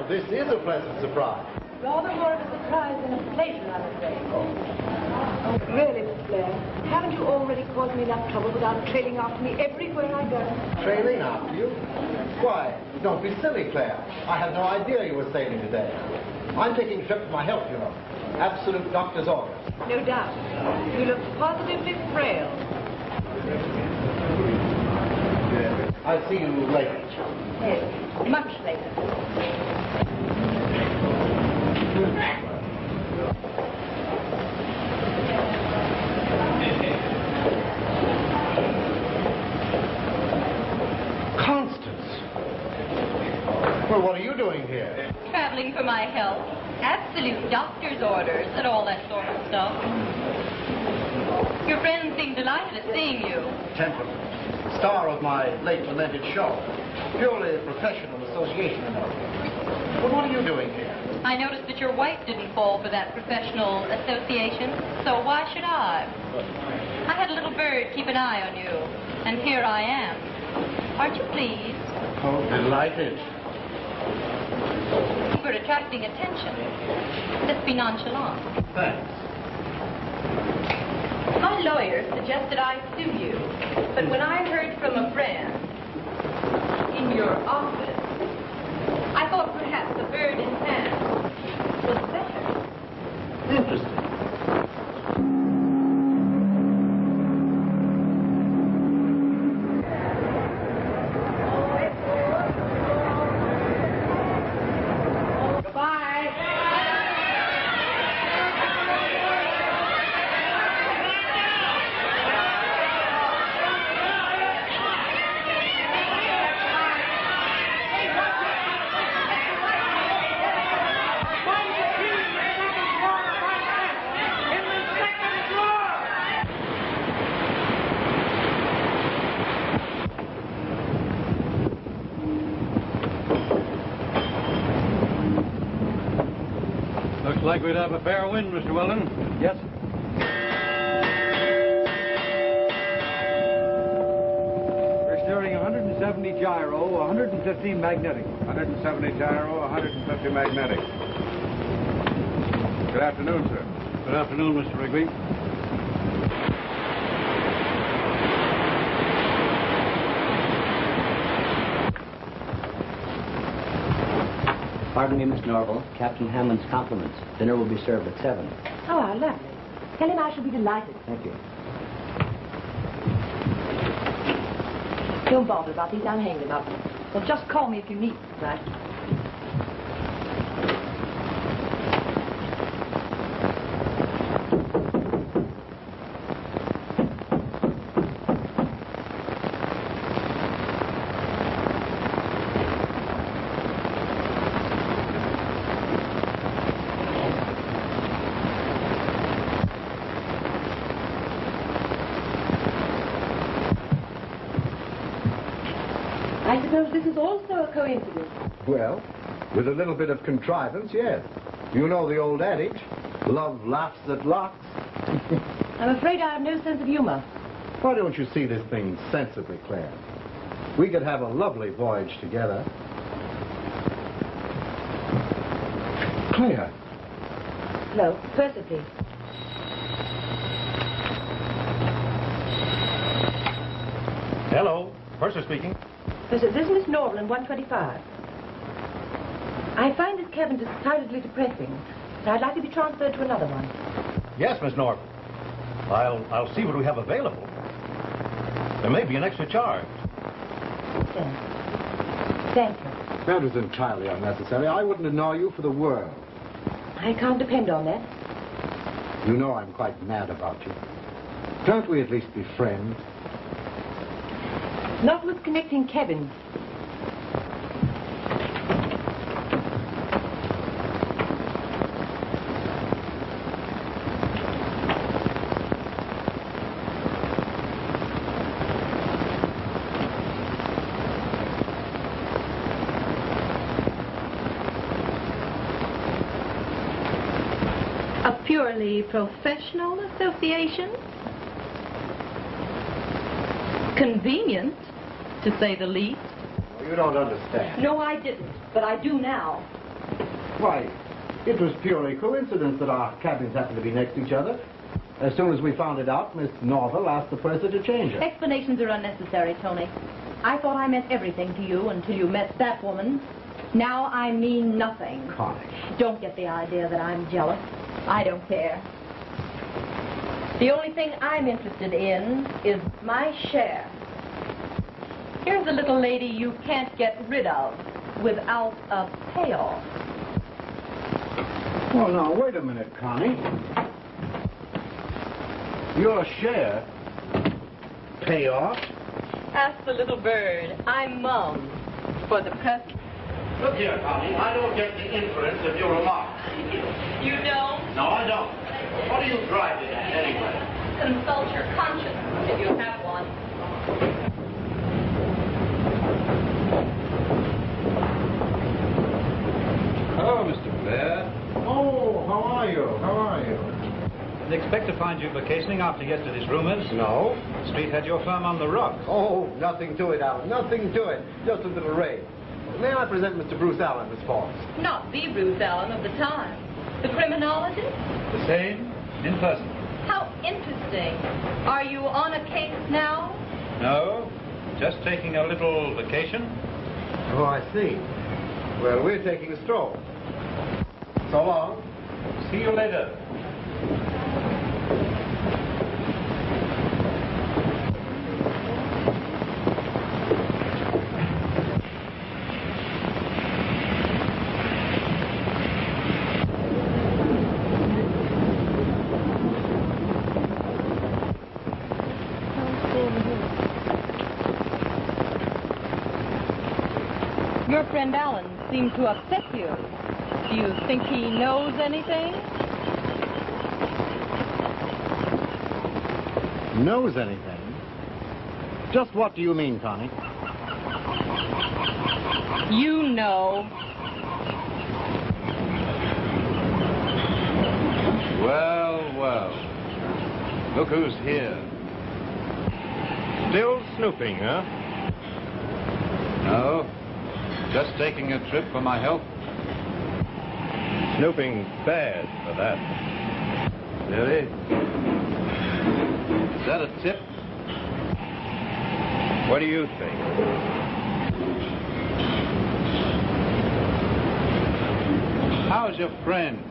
Well, this is a pleasant surprise. Rather more of a surprise than a pleasure, I'm afraid. Oh, really, Miss Blair, haven't you already caused me enough trouble without trailing after me everywhere I go? Trailing after you? Why, don't be silly, Claire. I had no idea you were sailing today. I'm taking a trip for my health, you know. Absolute doctor's orders. No doubt. You look positively frail. I'll see you later. Yes, much later. Constance! Well, what are you doing here? Traveling for my health. Absolute doctor's orders and all that sort of stuff. Your friends seem delighted at seeing you. Temperament. Star of my late lamented show. Purely a professional association, you know. But what are you doing here? I noticed that your wife didn't fall for that professional association, so why should I? I had a little bird keep an eye on you, and here I am. Aren't you pleased? Oh, delighted. You're attracting attention. Let's be nonchalant. Thanks. My lawyer suggested I sue you, but when I heard from a friend in your office, I thought perhaps a bird in hand was better. Interesting. Like we'd have a fair wind, Mr. Weldon. Yes. We're steering 170 gyro, 150 magnetic. 170 gyro, 150 magnetic. Good afternoon, sir. Good afternoon, Mr. Rigby. Pardon me, Miss Norval. Captain Hammond's compliments. Dinner will be served at 7. Oh, how lovely. Tell him I shall be delighted. Thank you. Don't bother about these. I'm hanging up. Well, just call me if you need me, right? I suppose this is also a coincidence. Well, with a little bit of contrivance, yes. You know the old adage, love laughs at locks. I'm afraid I have no sense of humor. Why don't you see this thing sensibly, Claire? We could have a lovely voyage together. Claire. No, Purser, please. Hello. Purser speaking. Purser, this is Miss Norval in 125. I find this cabin decidedly depressing, so I'd like to be transferred to another one. Yes, Miss Norval. I'll see what we have available. There may be an extra charge. Thank you. That was entirely unnecessary. I wouldn't annoy you for the world. I can't depend on that. You know I'm quite mad about you. Can't we at least be friends? Not with connecting cabins. A purely professional association? Convenient, to say the least. You don't understand. No, I didn't, but I do now. Why, it was purely coincidence that our cabins happened to be next to each other. As soon as we found it out, Miss Norval asked the purser to change her. Explanations are unnecessary, Tony. I thought I meant everything to you until you met that woman. Now I mean nothing. Connie. Don't get the idea that I'm jealous. I don't care. The only thing I'm interested in is my share. Here's a little lady you can't get rid of without a payoff. Oh, now, wait a minute, Connie. Your share? Payoff? Ask the little bird. I'm mum for the present. Look here, Connie. I don't get the inference of your remarks. You don't? No, I don't. What are you driving at, anyway? Consult your conscience if you have one. Hello, Mr. Blair. Oh, how are you? How are you? Didn't expect to find you vacationing after yesterday's rumors. No. The street had your firm on the rocks. Oh, nothing to it, Alan. Nothing to it. Just a little raid. May I present Mr. Bruce Allen, Miss Forbes? Not the Bruce Allen of the time. The criminologist? The same, in person. How interesting. Are you on a case now? No, just taking a little vacation. Oh, I see. Well, we're taking a stroll. So long. See you later. Your friend Allen seemed to upset you. Do you think he knows anything? Knows anything? Just what do you mean, Connie? You know. Well, well. Look who's here. Still snooping, huh? No. Just taking a trip for my health. Snooping bad for that. Really? Is that a tip? What do you think? How's your friend,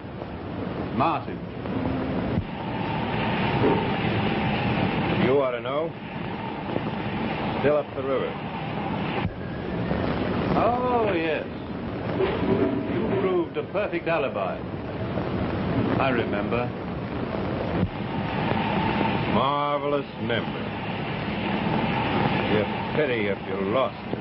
Martin? You ought to know. Still up the river. Oh, yes. You proved a perfect alibi. I remember. Marvelous memory. Be a pity if you lost it.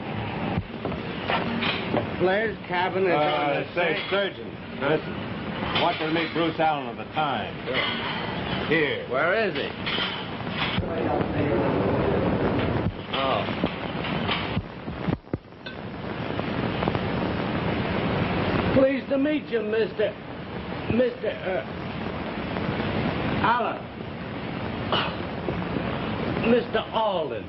Blair's cabin is on the Say, Surgeon, listen. I want you to meet Bruce Allen of the Times. Here. Where is he? Oh. Pleased to meet you, Mr. Allen. Mr. Alden.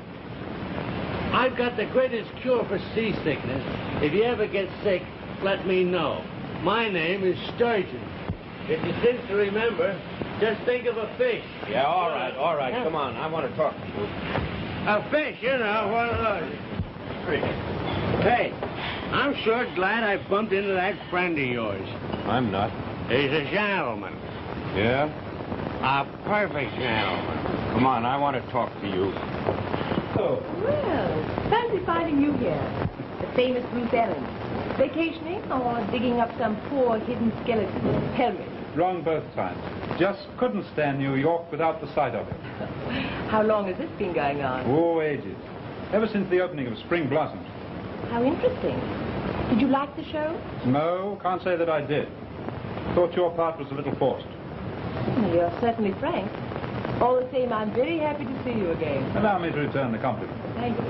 I've got the greatest cure for seasickness. If you ever get sick, let me know. My name is Sturgeon. If you seem to remember, just think of a fish. Yeah, all right. Come on, I want to talk to you. A fish, you know. Hey, I'm sure glad I bumped into that friend of yours. I'm not. He's a gentleman. Yeah? A perfect gentleman. Come on, I want to talk to you. Well, fancy finding you here. The famous Bruce Allen. Vacationing or digging up some poor hidden skeleton? Tell me. Wrong both times. Just couldn't stand New York without the sight of it. How long has this been going on? Oh, ages. Ever since the opening of Spring Blossoms. How interesting. Did you like the show? No, can't say that I did. Thought your part was a little forced. Well, you're certainly frank. All the same, I'm very happy to see you again. Allow me to return the compliment. Thank you.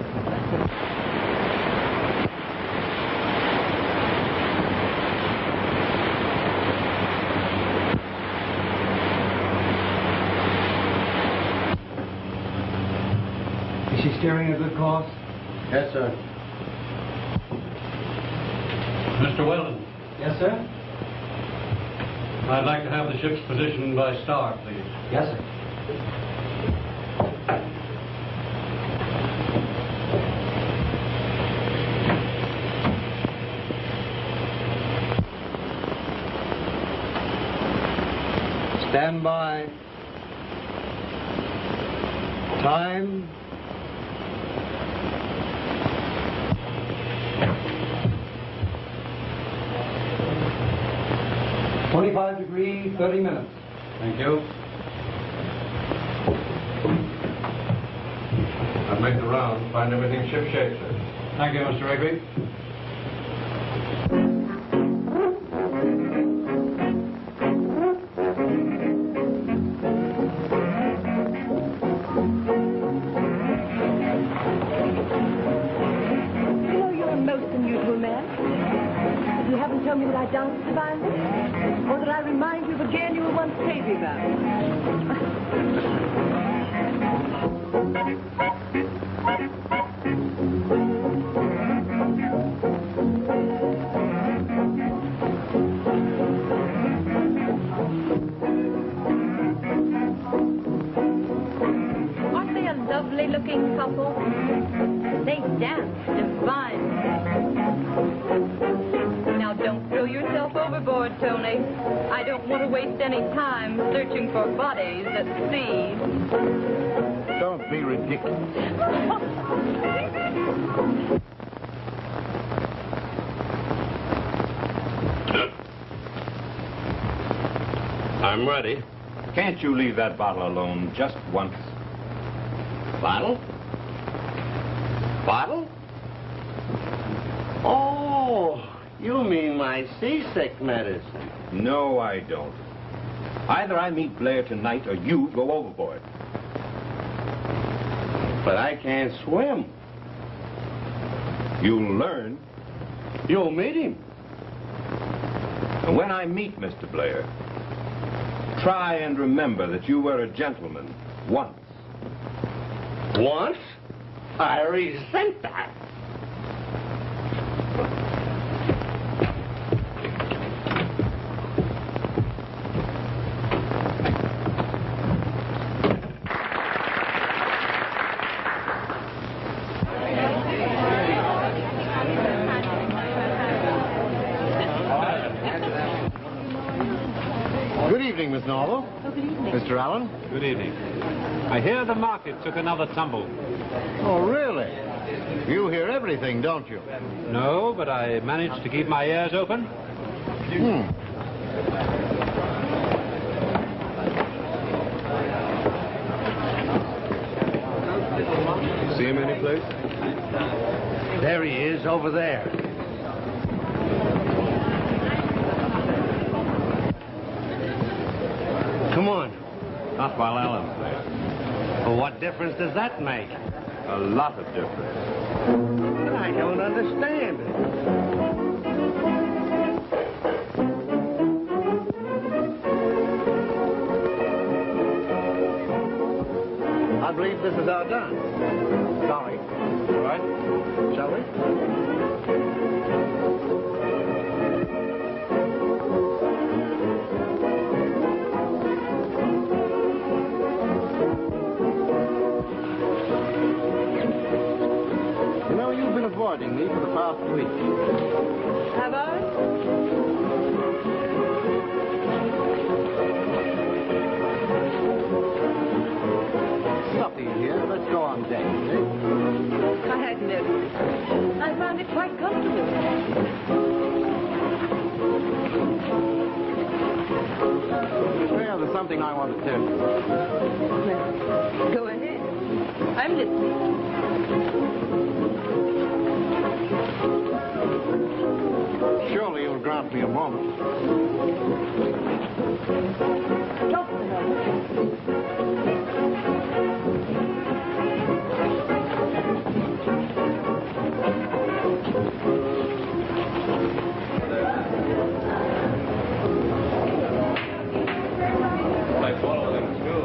Is she steering a good course? Yes, sir. Mr. Weldon. Yes, sir? I'd like to have the ship's position by star, please. Yes, sir. Stand by. Time. (25°, 30 minutes). Thank you. I'll make the round, find everything shipshape, sir. Thank you, Mr. Rigby. You know, you're a most unusual man. You haven't told me that I dance divinely, or that I remind you of a girl you were once crazy about. Aren't they a lovely-looking couple? They dance divine. Now, don't throw yourself overboard, Tony. I don't want to waste any time searching for bodies at sea. Don't be ridiculous. I'm ready. Can't you leave that bottle alone just once? Bottle? Bottle? Oh, you mean my seasick medicine. No, I don't. Either I meet Blair tonight or you go overboard. But I can't swim. You'll learn. You'll meet him. And when I meet Mr. Blair, try and remember that you were a gentleman once. Once? I resent that. Good evening, Miss Norval. Oh, good evening. Mr. Allen. Good evening. I hear the market took another tumble. Oh, really? You hear everything, don't you? No, but I managed to keep my ears open. See him any place? There he is, over there. Come on. Not while Alan's there. Well, what difference does that make? A lot of difference. I don't understand. I believe this is our dance. Sorry. All right? Shall we? You know, you've been avoiding me for the past week. Have I? Stuffy here. Let's go on deck, eh? I had noticed. I found it quite comfortable. Well, there's something I want to tell you. Well, go ahead. I'm listening. Surely you'll grant me a moment. Just a moment. I follow them too.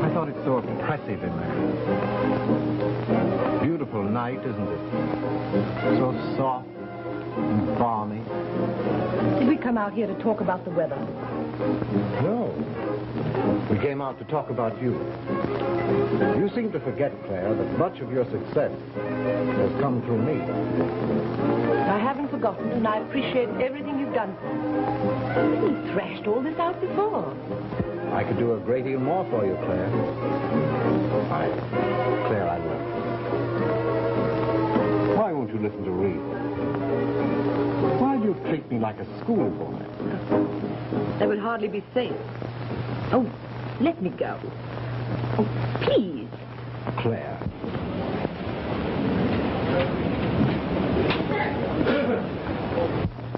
I thought it so oppressive in there. Beautiful night, isn't it? So soft Balmy. Did we come out here to talk about the weather? No. We came out to talk about you. You seem to forget, Claire, that much of your success has come through me. I haven't forgotten, and I appreciate everything you've done for me. You thrashed all this out before. I could do a great deal more for you, Claire. Claire, I love you. Why won't you listen to reason? Why do you treat me like a schoolboy? That would hardly be safe. Oh, let me go. Oh, please. Claire.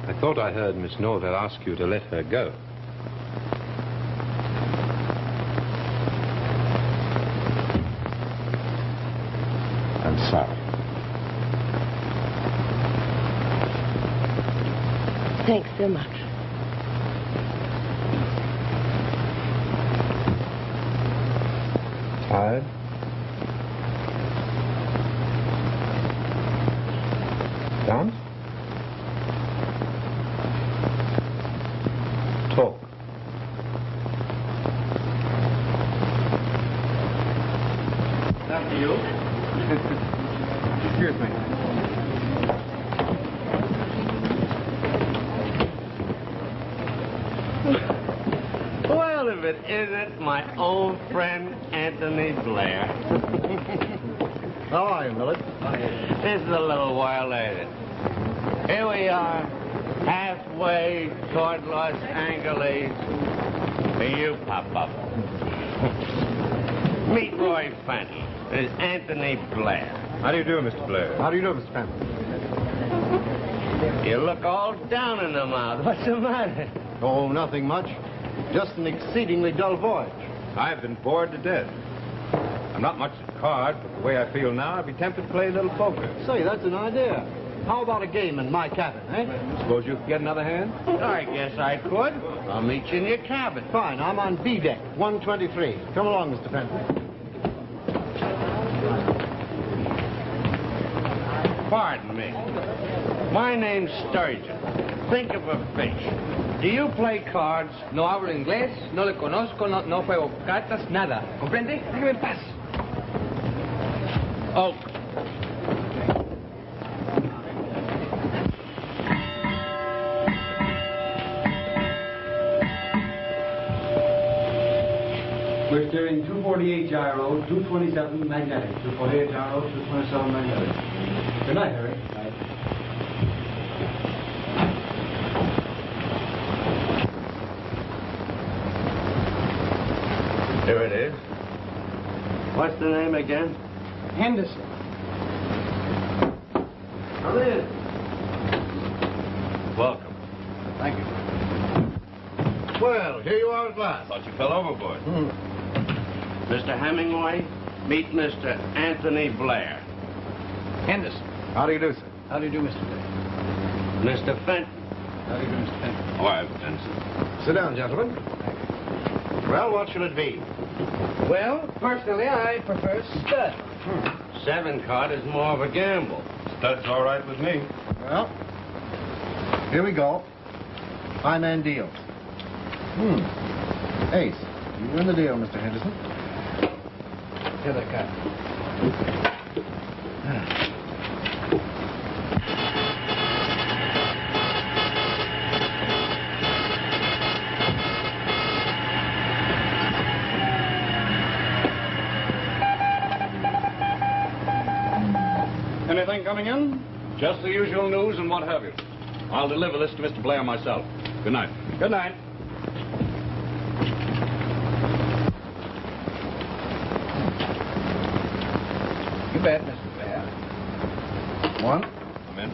I thought I heard Miss Norvell ask you to let her go. I'm sorry. Thanks so much. Tired? Done? Talk. After you. Excuse me. Well, if it isn't my old friend Anthony Blair. How are you, Millard? This is a little while later. Here we are, halfway toward Los Angeles. And you pop up. Meet Roy Fenton. This is Anthony Blair. How do you do, Mr. Blair? How do you do, Mr. Fenton? You look all down in the mouth. What's the matter? Oh, nothing much. Just an exceedingly dull voyage. I've been bored to death. I'm not much at cards, but the way I feel now, I'd be tempted to play a little poker. Say, that's an idea. How about a game in my cabin, eh? Suppose you could get another hand? I guess I could. I'll meet you in your cabin. Fine, I'm on B deck, 123. Come along, Mr. Fenton. Pardon me. My name's Sturgeon. Think of a fish. Do you play cards? No hablo inglés, no le conozco, no juego cartas, nada. ¿Comprende? Déjeme en paz. Oh. We're steering 248 gyro, 227 magnetic. 248 gyro, 227 magnetic. Good night, Harry. Here it is. What's the name again? Henderson. Come in. Welcome. Thank you. Well, here you are at last. Thought you fell overboard. Mr. Hemingway, meet Mr. Anthony Blair. Henderson. How do you do, sir? How do you do, Mr. Blair? Mr. Fenton. How do you do, Mr. Fenton? All right, Benson. Sit down, gentlemen. Well, what shall it be? Well, personally, I prefer stud. 7 card is more of a gamble. Stud's all right with me. Well, here we go. My man deals. Ace. You win the deal, Mr. Henderson. Here they come. Anything coming in? Just the usual news and what have you. I'll deliver this to Mr. Blair myself. Good night. Good night. You bet, Mr. Blair. One. Come in.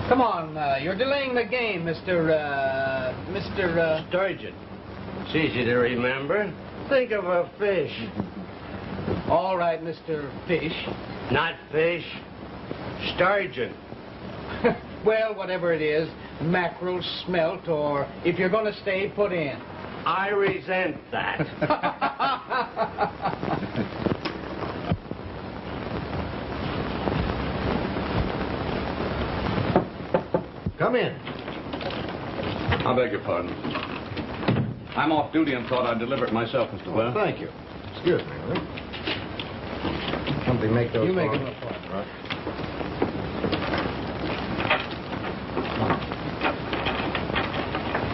Come on, you're delaying the game, Mr. Sturgeon. It's easy to remember. Think of a fish. All right, Mr. Fish. Not fish. Sturgeon. Well, whatever it is, mackerel, smelt, or if you're going to stay, put in. I resent that. Come in. I beg your pardon. I'm off duty and thought I'd deliver it myself, Mr. Blair. Thank you. Excuse me, will you? Somebody make those. You make forms. them apart. Right.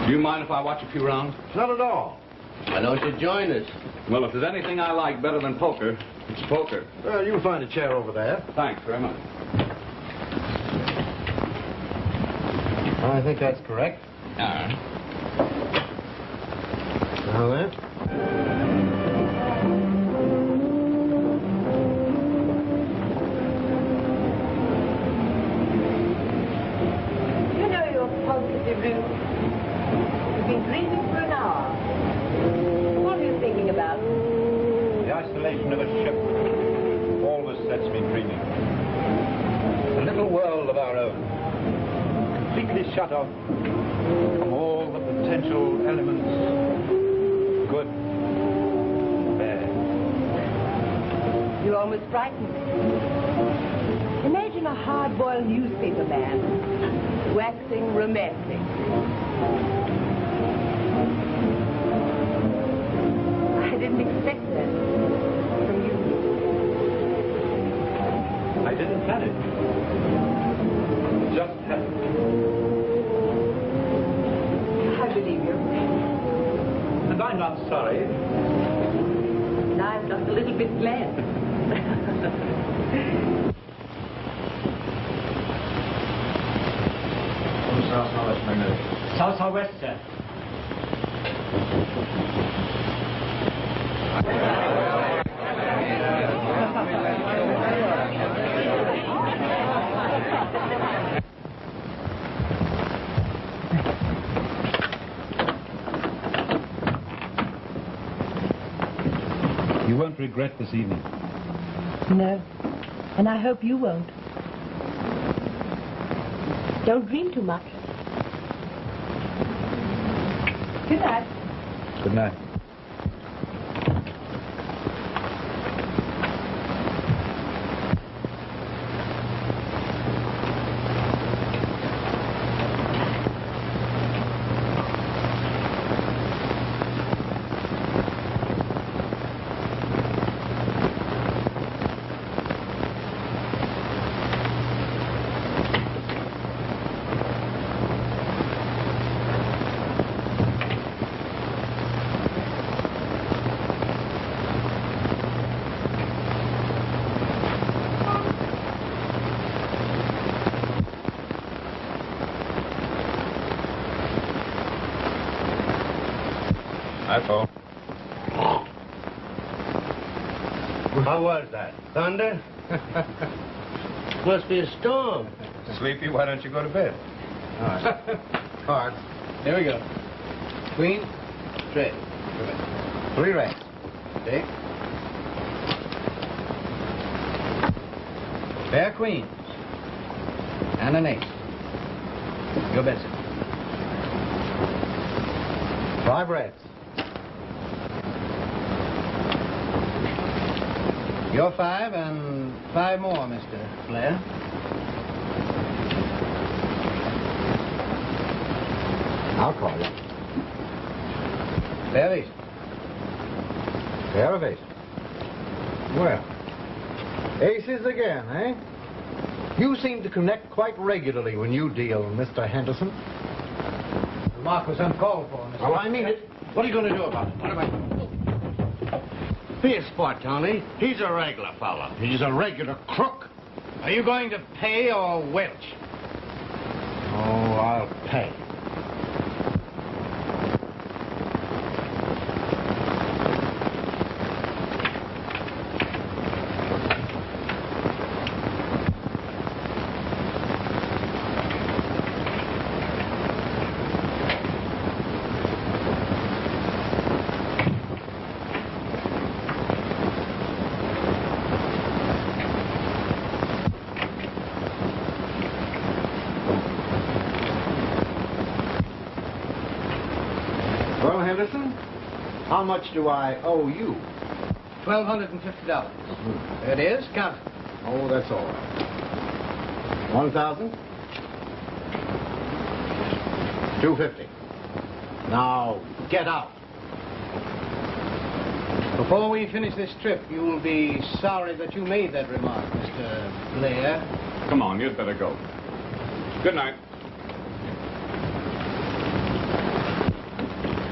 Do you mind if I watch a few rounds? Not at all. Why don't you join us? Well, if there's anything I like better than poker, it's poker. Well, you'll find a chair over there. Thanks very much. I think that's correct. All right. Now then. You know you're positively rude. You've been dreaming for an hour. What are you thinking about? The isolation of a ship always sets me dreaming. A little world of our own, completely shut off from all the potential elements, good, bad. You almost frighten me. Imagine a hard-boiled newspaper man, waxing romantic. I didn't expect that from you. I didn't plan it. It just happened. I believe you. And I'm not sorry. And I'm just a little bit glad. South-southwest, magnetic. South-southwest, sir. You won't regret this evening. No. And I hope you won't. Don't dream too much. Good night. Good night. That's all. How was that? Thunder? Must be a storm. Sleepy, why don't you go to bed? All right. Cards. Here we go. Queen, straight. Three racks. Take. Pair queens. And an ace. Your best. 5 reds. Your 5 and 5 more, Mr. Blair. I'll call you. Pair of aces. Pair of aces. Well, aces again, eh? You seem to connect quite regularly when you deal, Mr. Henderson. The mark was uncalled for, Mr. Well, I mean it. What are you going to do about it? What am I... Be a sport, Tony. He's a regular fella. He's a regular crook. Are you going to pay or welch? Oh, I'll pay. Well, Henderson, how much do I owe you? $1,250. There it is. Count it. Oh, that's all right. 1,000? $250. Now, get out. Before we finish this trip, you will be sorry that you made that remark, Mr. Blair. Come on, you'd better go. Good night.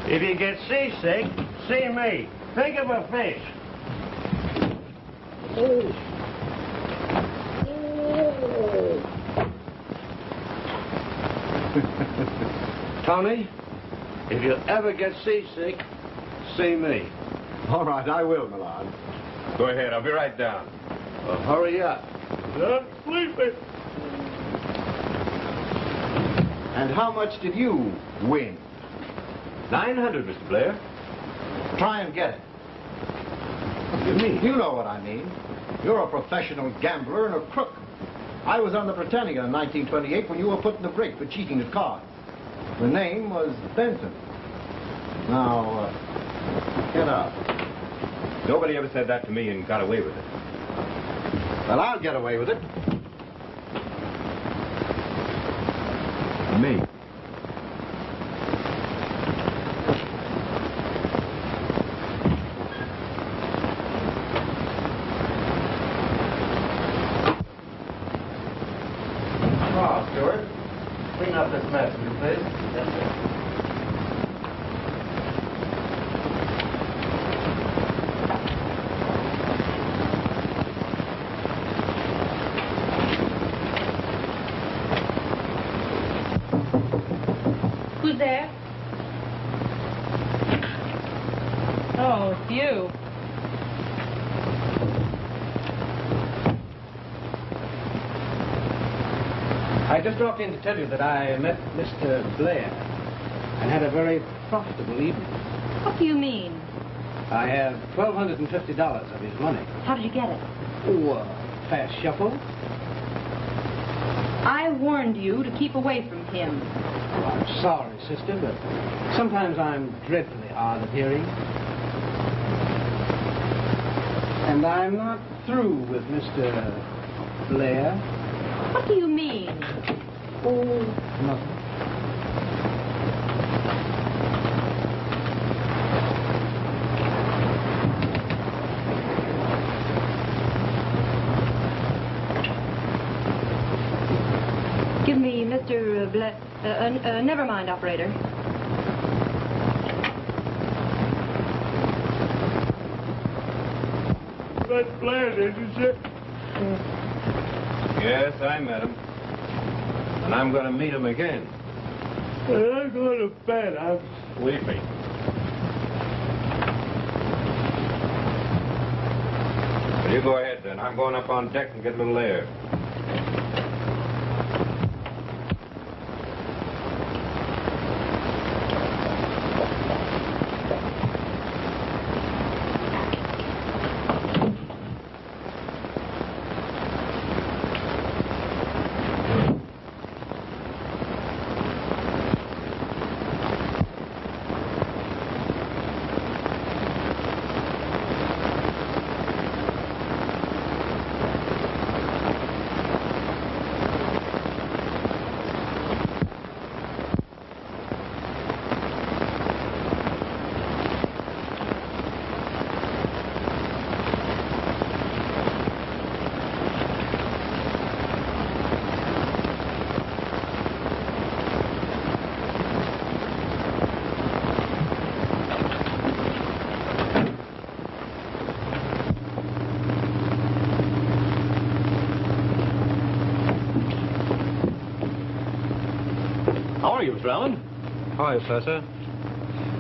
If you get seasick, see me. Think of a fish. Tony, if you ever get seasick, see me. All right, I will, Millard. Go ahead, I'll be right down. Well, hurry up. I'm sleeping. And how much did you win? 900, Mr. Blair. Try and get it. What do you mean? You know what I mean. You're a professional gambler and a crook. I was on the Britannica in 1928 when you were put in the brig for cheating at cards. The name was Benson. Now, get out. Nobody ever said that to me and got away with it. Well, I'll get away with it. Me? Oh, Stuart. Clean up this mess, will you please? Yes, sir. Who's there? Oh, it's you. I just dropped in to tell you that I met Mr. Blair and had a very profitable evening. What do you mean? I have $1,250 of his money. How did you get it? Oh, fast shuffle. I warned you to keep away from him. Oh, I'm sorry, sister, but sometimes I'm dreadfully hard of hearing. And I'm not through with Mr. Blair. What do you mean? Oh, nothing. Give me Mr. Blair. Never mind, operator. That's Blair, did you say? Yes, I met him. And I'm going to meet him again. I'm going to bed. I'm sleepy. Well, you go ahead then. I'm going up on deck and get a little air. How are you, Mr. Allen? Hi, Professor.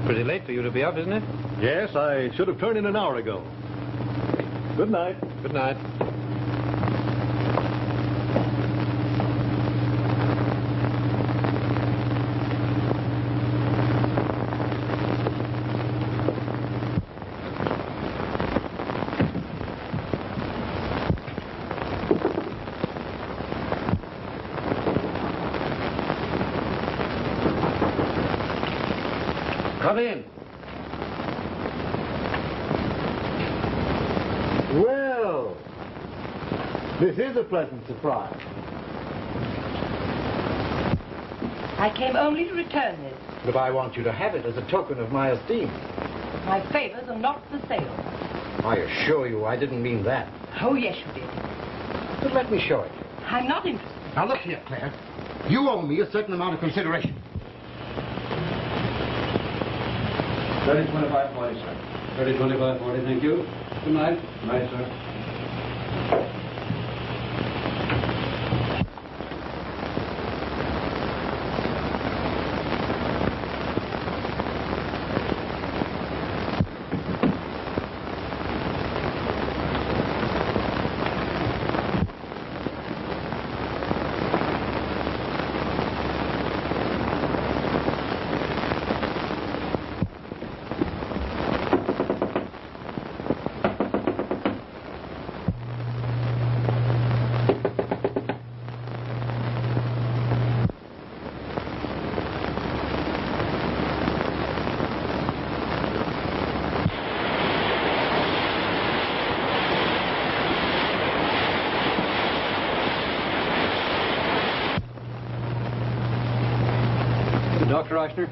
Pretty late for you to be up, isn't it? Yes, I should have turned in an hour ago. Good night. Good night. Come in. Well, this is a pleasant surprise. I came only to return this. But I want you to have it as a token of my esteem. My favors are not for sale. I assure you, I didn't mean that. Oh, yes, you did. But let me show it. I'm not interested. Now, look here, Claire. You owe me a certain amount of consideration. 30-25-40, sir. 30-25-40, thank you. Good night. Good night, sir. Dr. Eichner,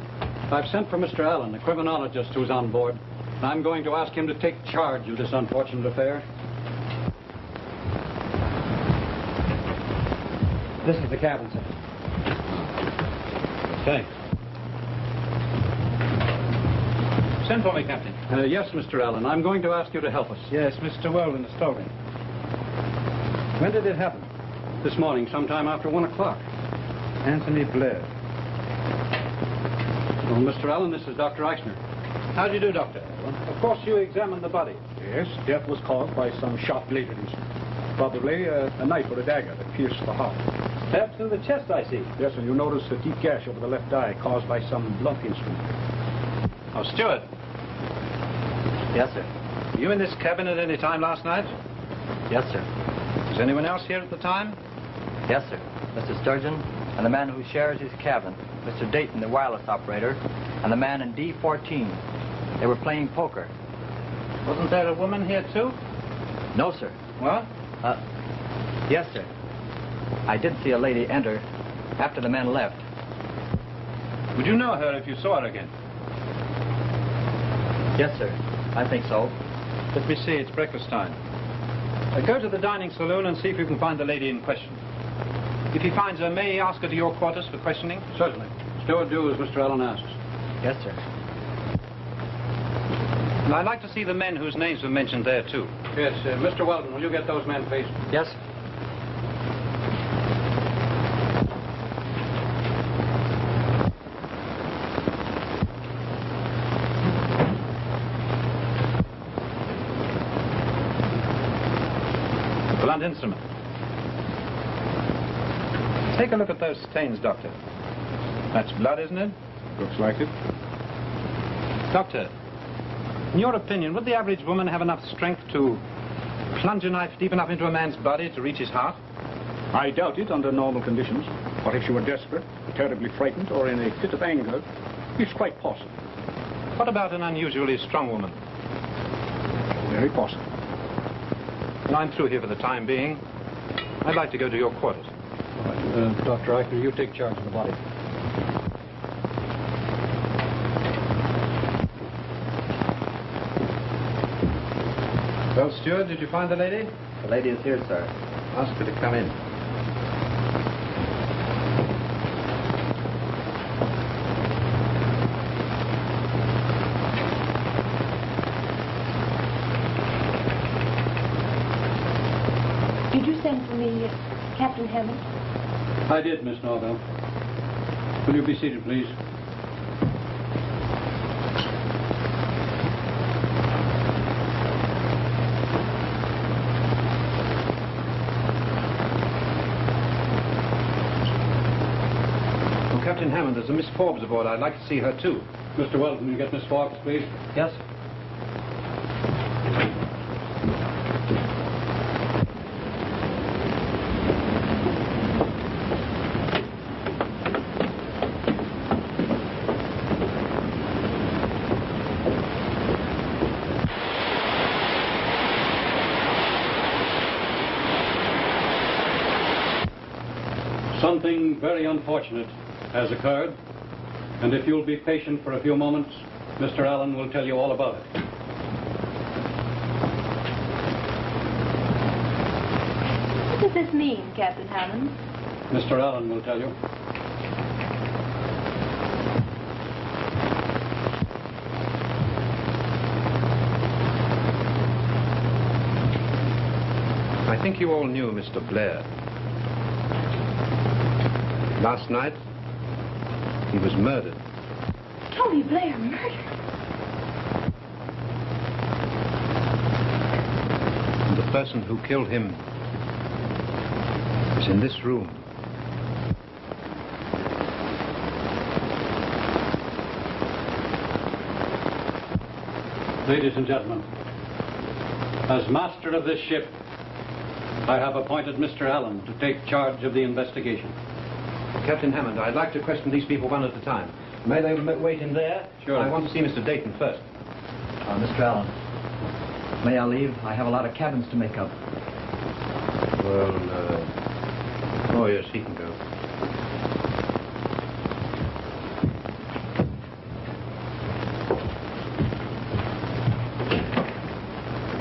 I've sent for Mr. Allen, the criminologist who's on board. I'm going to ask him to take charge of this unfortunate affair. This is the cabin, sir. Thanks. Send for me, Captain. Yes, Mr. Allen. I'm going to ask you to help us. Yes, Mr. Weldon is talking. When did it happen? This morning, sometime after 1 o'clock. Anthony Blair. Well, Mr. Allen, this is Dr. Eichner. How do you do, Doctor? Of course, you examined the body. Yes, death was caused by some sharp bludgeonings. Probably a knife or a dagger that pierced the heart. Perhaps in the chest, I see. Yes, and you notice a deep gash over the left eye caused by some blunt instrument. Oh, Stewart. Yes, sir. Were you in this cabin at any time last night? Yes, sir. Was anyone else here at the time? Yes, sir. Mr. Sturgeon and the man who shares his cabin, Mr. Dayton, the wireless operator, and the man in D14. They were playing poker. Wasn't there a woman here, too? No, sir. What? Yes, sir. I did see a lady enter after the men left. Would you know her if you saw her again? Yes, sir. I think so. Let me see. It's breakfast time. Go to the dining saloon and see if you can find the lady in question. If he finds her, may he ask her to your quarters for questioning? Certainly. Steward, do as Mr. Allen asks. Yes, sir. And I'd like to see the men whose names were mentioned there, too. Yes, Mr. Weldon, will you get those men, please? Yes. Blunt instrument. Take a look at those stains, Doctor. That's blood, isn't it? Looks like it. Doctor, in your opinion, would the average woman have enough strength to plunge a knife deep enough into a man's body to reach his heart? I doubt it under normal conditions. But if she were desperate, terribly frightened, or in a fit of anger, it's quite possible. What about an unusually strong woman? Very possible. Well, I'm through here for the time being. I'd like to go to your quarters. All right. Dr. Eichner, you take charge of the body. Well, Steward, did you find the lady? The lady is here, sir. Ask her to come in. Did you send for me, Captain Hammond? I did, Miss Norville. Will you be seated, please? Captain Hammond, there's a Miss Forbes aboard. I'd like to see her, too. Mr. Weldon, will you get Miss Forbes, please? Yes. Something very unfortunate has occurred. And if you'll be patient for a few moments, Mr. Allen will tell you all about it. What does this mean, Captain Hammond? Mr. Allen will tell you. I think you all knew Mr. Blair. Last night, he was murdered. Tony Blair murdered? And the person who killed him is in this room. Ladies and gentlemen, as master of this ship, I have appointed Mr. Allen to take charge of the investigation. Captain Hammond, I'd like to question these people one at a time. May they wait in there? Sure. I want to see Mr. Dayton first. Mr. Allen, may I leave? I have a lot of cabins to make up. Well, oh yes, he can go.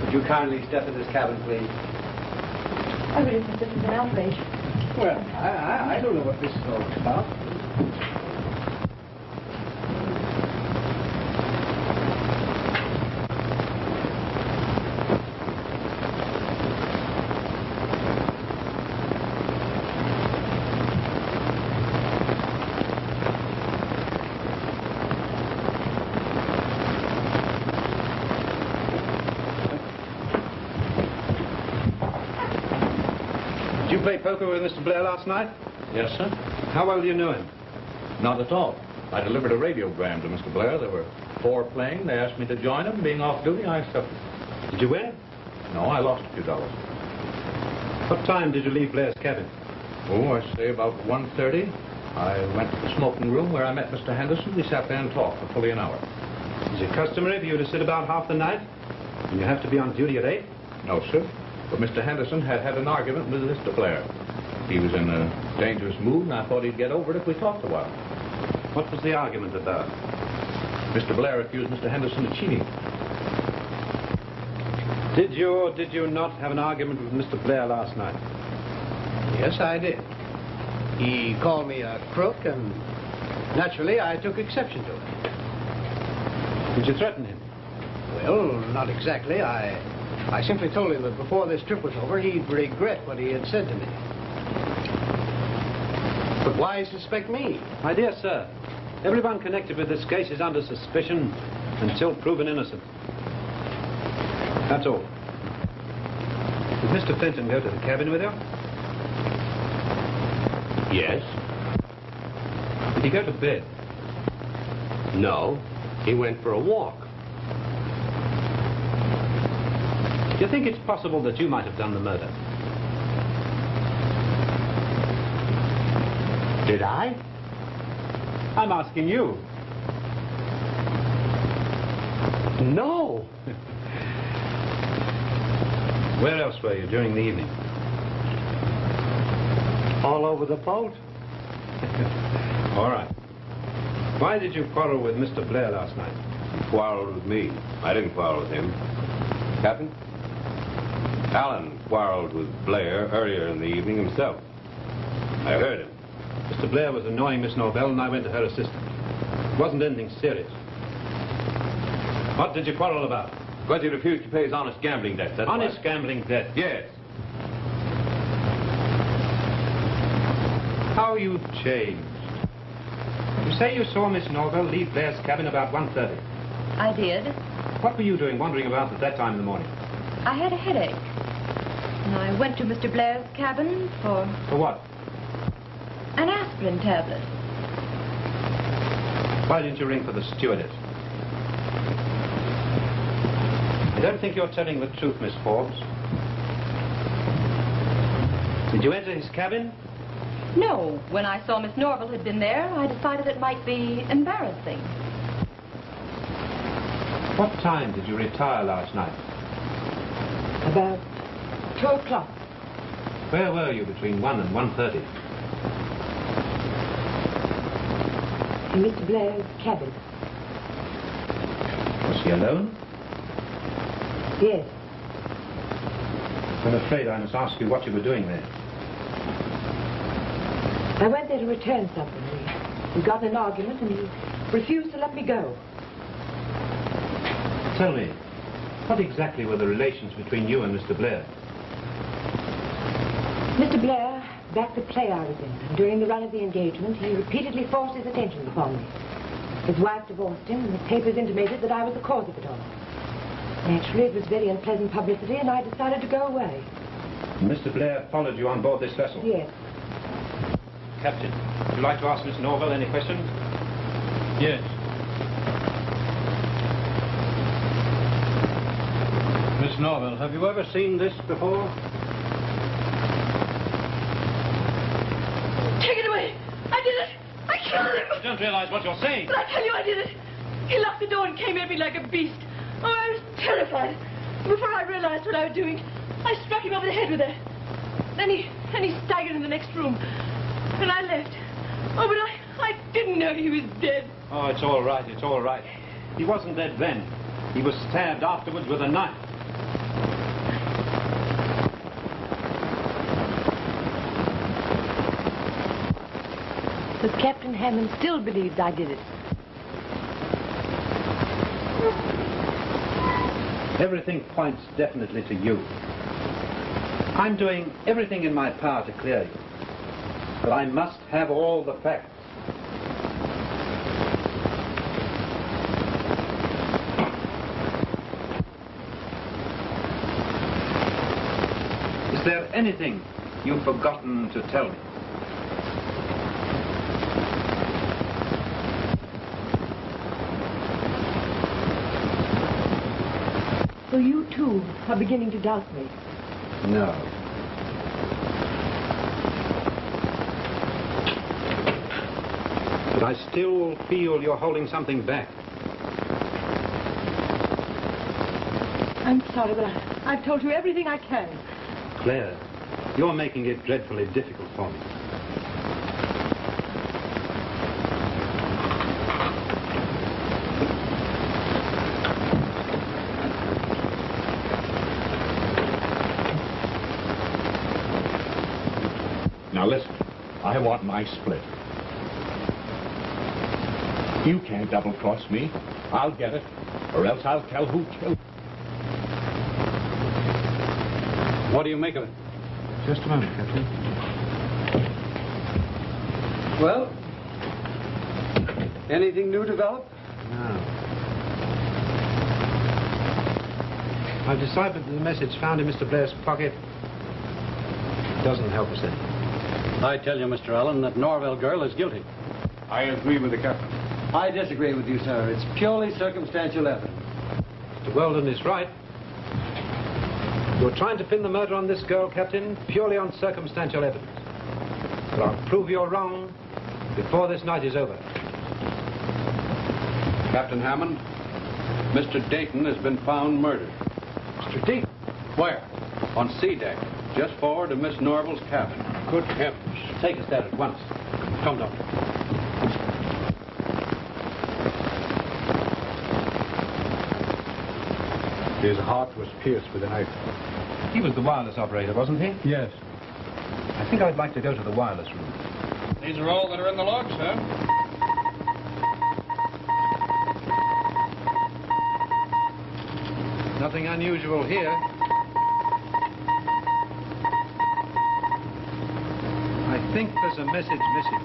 Would you kindly step in this cabin, please? I really think this is an outrage. Well, I don't know what this is all about. Did you play poker with Mr. Blair last night? Yes, sir. How well do you know him? Not at all. I delivered a radiogram to Mr. Blair. There were 4 playing. They asked me to join them. Being off duty, I accepted. Did you win? No, I lost a few dollars. What time did you leave Blair's cabin? Oh, I say about 1:30. I went to the smoking room where I met Mr. Henderson. We sat there and talked for fully an hour. Is it customary for you to sit about half the night? And you have to be on duty at 8? No, sir. But Mr. Henderson had an argument with Mr. Blair. He was in a dangerous mood, and I thought he'd get over it if we talked a while. What was the argument about? Mr. Blair accused Mr. Henderson of cheating. Did you or did you not have an argument with Mr. Blair last night? Yes, I did. He called me a crook, and naturally I took exception to it. Did you threaten him? Well, not exactly. I simply told him that before this trip was over, he'd regret what he had said to me. But why suspect me? My dear sir, everyone connected with this case is under suspicion until proven innocent. That's all. Did Mr. Fenton go to the cabin with you? Yes. Did he go to bed? No. He went for a walk. Do you think it's possible that you might have done the murder? Did I? I'm asking you. No. Where else were you during the evening? All over the boat. All right. Why did you quarrel with Mr. Blair last night? He quarreled with me. I didn't quarrel with him. Captain? Allen quarreled with Blair earlier in the evening himself. I heard him. Mr. Blair was annoying Miss Norvell, and I went to her assistance. It wasn't anything serious. What did you quarrel about? Because he refused to pay his honest gambling debt. That's honest gambling debt? Yes. How you changed. You say you saw Miss Norvell leave Blair's cabin about 1:30. I did. What were you doing wandering about at that time in the morning? I had a headache. And I went to Mr. Blair's cabin for... For what? An aspirin tablet. Why didn't you ring for the stewardess? I don't think you're telling the truth, Miss Forbes. Did you enter his cabin? No. When I saw Miss Norvell had been there, I decided it might be embarrassing. What time did you retire last night? About 2 o'clock. Where were you between 1 and 1:30? In Mr. Blair's cabin. Was he alone? Yes. I'm afraid I must ask you what you were doing there. I went there to return something. We got in an argument and he refused to let me go. Tell me, what exactly were the relations between you and Mr. Blair? Mr. Blair backed the play I was in, and during the run of the engagement, he repeatedly forced his attention upon me. His wife divorced him, and the papers intimated that I was the cause of it all. Naturally, it was very unpleasant publicity, and I decided to go away. Mr. Blair followed you on board this vessel? Yes. Captain, would you like to ask Miss Norville any questions? Yes. Miss Norville, have you ever seen this before? Take it away! I did it! I killed him! You don't realize what you're saying. But I tell you I did it! He locked the door and came at me like a beast. Oh, I was terrified. Before I realized what I was doing, I struck him over the head with it. Then he staggered in the next room. And I left. Oh, but I didn't know he was dead. Oh, it's all right, it's all right. He wasn't dead then. He was stabbed afterwards with a knife. But Captain Hammond still believes I did it. Everything points definitely to you. I'm doing everything in my power to clear you. But I must have all the facts. Is there anything you've forgotten to tell me? So you, too, are beginning to doubt me. No. But I still feel you're holding something back. I'm sorry, but I've told you everything I can. Claire, you're making it dreadfully difficult for me. Now listen, I want my split. You can't double-cross me. I'll get it, or else I'll tell who killed. What do you make of it? Just a moment, Captain. Well, anything new developed? No. I've decided that the message found in Mr. Blair's pocket doesn't help us any. I tell you, Mr. Allen, that Norville girl is guilty. I agree with the captain. I disagree with you, sir. It's purely circumstantial evidence. Mr. Weldon is right. You're trying to pin the murder on this girl, Captain, purely on circumstantial evidence. But I'll prove you're wrong before this night is over. Captain Hammond, Mr. Dayton has been found murdered. Mr. Dayton? Where? On C deck, just forward of Miss Norville's cabin. Good heavens. Take us there at once. Come, Doctor. His heart was pierced with a knife. He was the wireless operator, wasn't he? Yes. I think I'd like to go to the wireless room. These are all that are in the log, sir. Nothing unusual here. I think there's a message missing.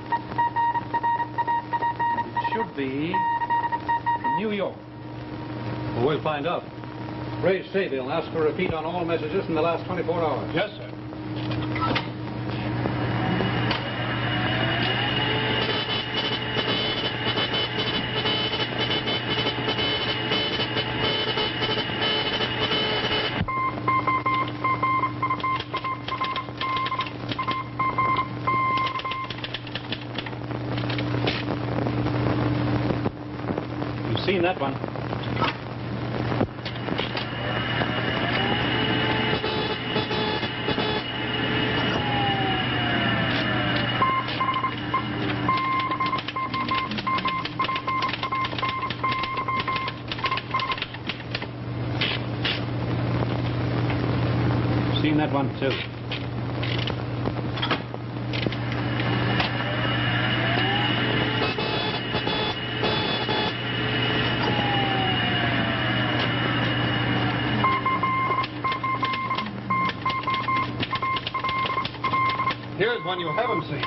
It should be from New York. Well, we'll find out. Ray Sayville asked for a repeat on all messages in the last 24 hours. Yes, sir. You've seen that one. had one, too. Here's one you haven't seen.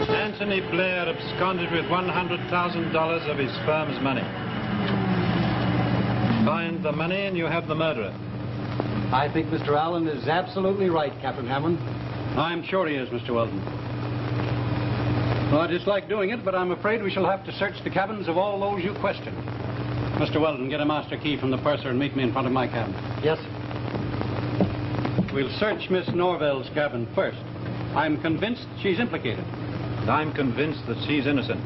Anthony Blair absconded with $100,000 of his firm's money. Find the money and you have the murderer. I think Mr. Allen is absolutely right, Captain Hammond. I'm sure he is, Mr. Weldon. Well, I dislike doing it, but I'm afraid we shall have to search the cabins of all those you questioned. Mr. Weldon, get a master key from the purser and meet me in front of my cabin. Yes. We'll search Miss Norvell's cabin first. I'm convinced she's implicated. And I'm convinced that she's innocent.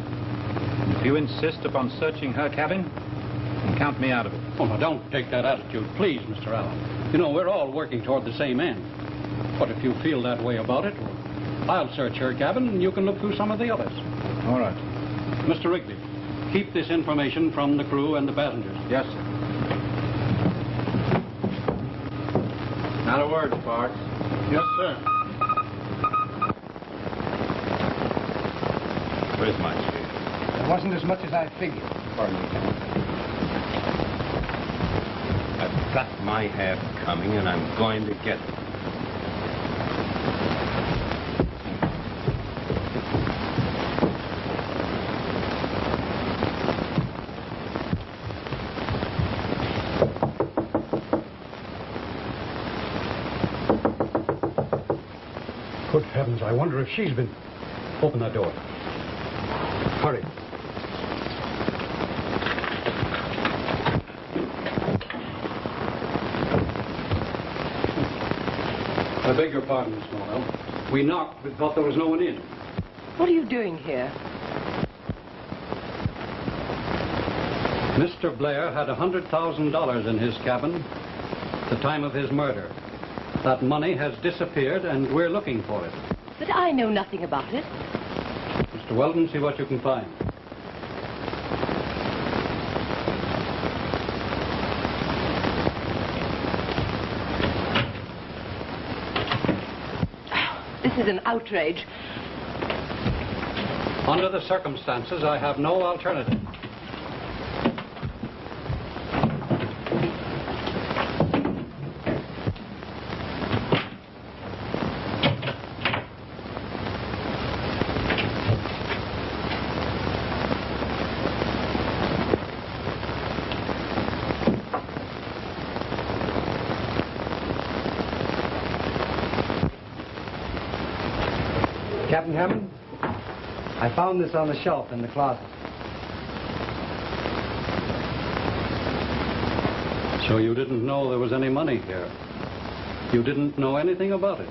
If you insist upon searching her cabin, then count me out of it. Oh, now, don't take that attitude, please, Mr. Allen. You know, we're all working toward the same end. But if you feel that way about it, well, I'll search her cabin and you can look through some of the others. All right. Mr. Wrigley, keep this information from the crew and the passengers. Yes, sir. Not a word, Sparks. Yes, sir. Where's my share? It wasn't as much as I figured. Pardon me, Captain. I've got my half coming, and I'm going to get it. Good heavens, I wonder if she's been... Open that door. Hurry. I beg your pardon, Miss Norwell. We knocked, but thought there was no one in. What are you doing here? Mr. Blair had $100,000 in his cabin at the time of his murder. That money has disappeared, and we're looking for it. But I know nothing about it. Mr. Weldon, see what you can find. This is an outrage. Under the circumstances, I have no alternative. Captain Hammond, I found this on the shelf in the closet. So you didn't know there was any money here? You didn't know anything about it?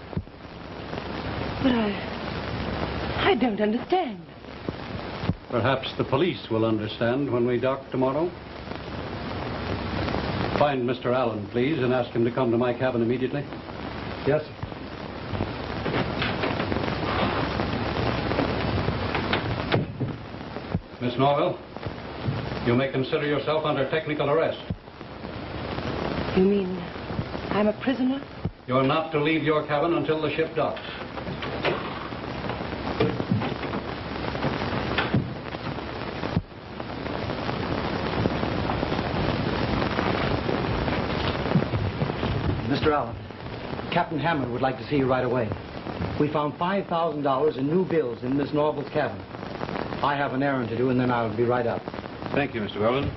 But I don't understand. Perhaps the police will understand when we dock tomorrow. Find Mr. Allen, please, and ask him to come to my cabin immediately. Yes, sir. Miss Norwell, you may consider yourself under technical arrest. You mean I'm a prisoner? You're not to leave your cabin until the ship docks. Mr. Allen, Captain Hammond would like to see you right away. We found $5,000 in new bills in Miss Norvell's cabin. I have an errand to do, and then I'll be right up. Thank you, Mr. Weldon.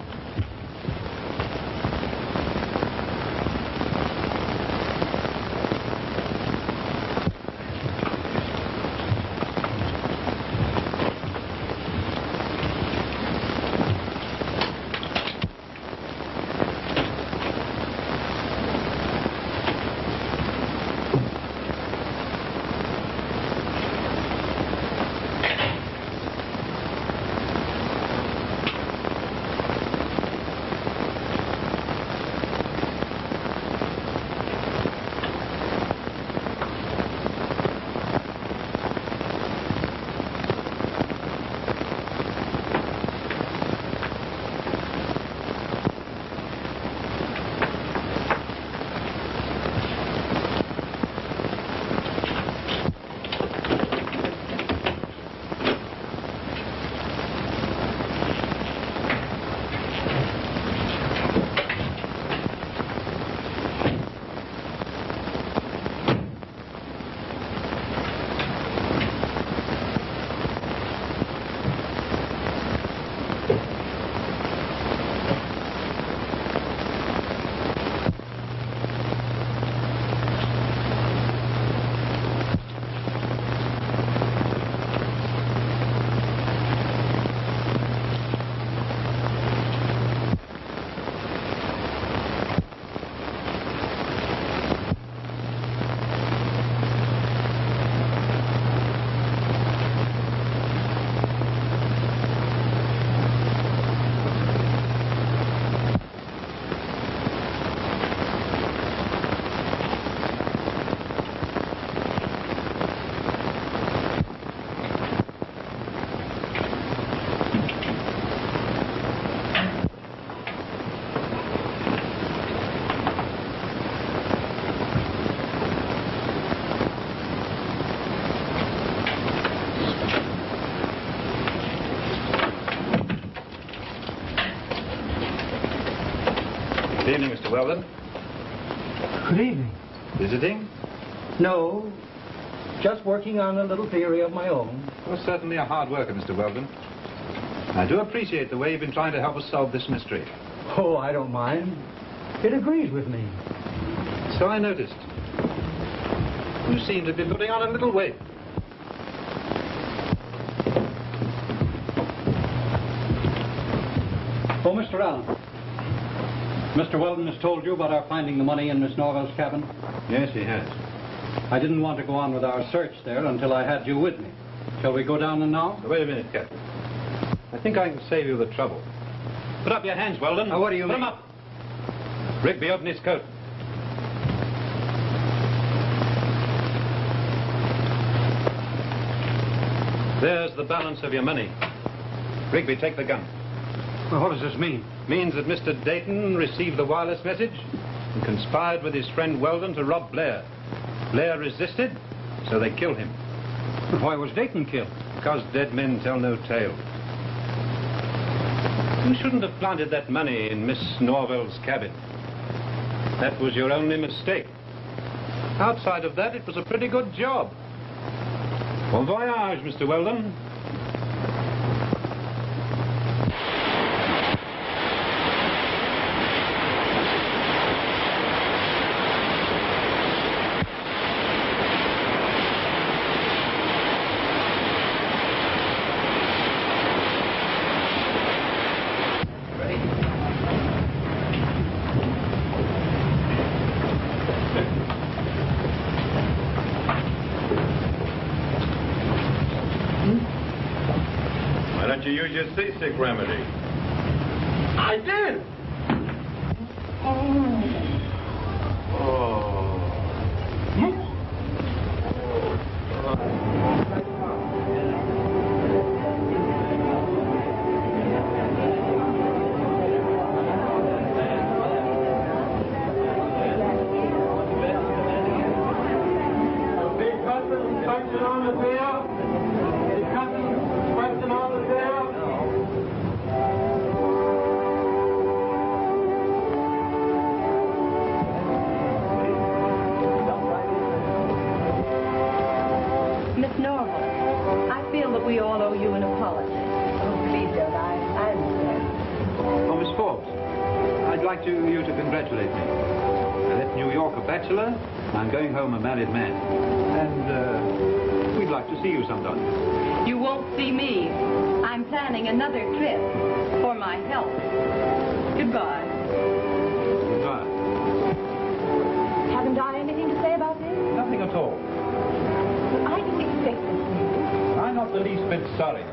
evening, Mr. Weldon. Good evening. Visiting? No, just working on a little theory of my own. You're certainly a hard worker, Mr. Weldon. I do appreciate the way you've been trying to help us solve this mystery. Oh, I don't mind. It agrees with me. So I noticed. You seem to be putting on a little weight. Oh, Mr. Allen. Mr. Weldon has told you about our finding the money in Miss Norvell's cabin? Yes, he has. I didn't want to go on with our search there until I had you with me. Shall we go down and now? Wait a minute, Captain. I think I can save you the trouble. Put up your hands, Weldon. Now, what do you Put mean? them up. Rigby, open his coat. There's the balance of your money. Rigby, take the gun. Well, what does this mean? Means that Mr. Dayton received the wireless message and conspired with his friend Weldon to rob Blair. Blair resisted, so they killed him. But why was Dayton killed? Because dead men tell no tale. You shouldn't have planted that money in Miss Norvell's cabin. That was your only mistake. Outside of that, it was a pretty good job. Bon voyage, Mr. Weldon. Why don't you use your seasick remedy? I did. Miss Norval, I feel that we all owe you an apology. Oh, please don't. I understand. Oh, Miss Forbes, I'd like you to congratulate me. I left New York a bachelor, and I'm going home a married man. And we'd like to see you sometime. You won't see me. I'm planning another trip for my health. Goodbye. Goodbye. Haven't I anything to say about this? Nothing at all. I didn't expect this. I'm not the least bit sorry.